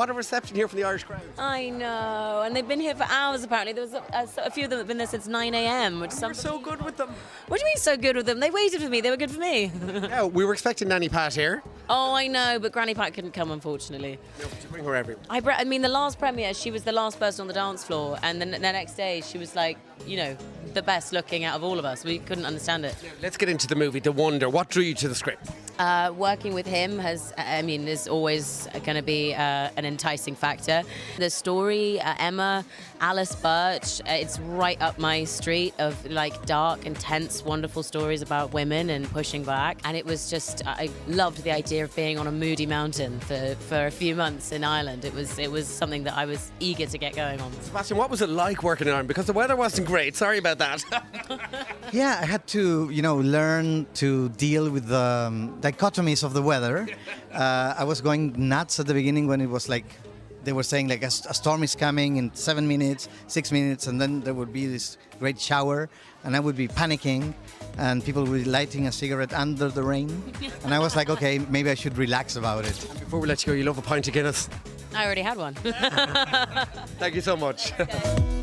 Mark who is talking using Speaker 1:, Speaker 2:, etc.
Speaker 1: What a reception here from the Irish crowd.
Speaker 2: I know, and they've been here for hours apparently. There was a few of them that have been there since 9 a.m. Which
Speaker 1: We're so good with them.
Speaker 2: What do you mean so good with them? They waited for me. They were good for me.
Speaker 1: Yeah, we were expecting Nanny Pat here.
Speaker 2: Oh, I know, but Granny Pat couldn't come, unfortunately.
Speaker 1: No, but you bring her everywhere.
Speaker 2: I mean, the last premiere, she was the last person on the dance floor, and then the next day, she was like, you know, the best looking out of all of us. We couldn't understand it.
Speaker 1: Let's get into the movie, The Wonder. What drew you to the script?
Speaker 2: Working with him is always going to be an enticing factor. The story, Emma, Alice Birch, it's right up my street of like dark, intense, wonderful stories about women and pushing back. And it was just, I loved the idea of being on a moody mountain for a few months in Ireland. It was something that I was eager to get going on.
Speaker 1: Sebastián, what was it like working in Ireland? Because the weather wasn't great. Sorry about that.
Speaker 3: Yeah, I had to, learn to deal with the dichotomies of the weather. I was going nuts at the beginning when it was like, they were saying like a storm is coming in 7 minutes, 6 minutes, and then there would be this great shower, and I would be panicking, and people would be lighting a cigarette under the rain. And I was like, okay, maybe I should relax about it.
Speaker 1: Before we let you go, you love a pint of Guinness.
Speaker 2: I already had one.
Speaker 1: Thank you so much.
Speaker 2: Okay.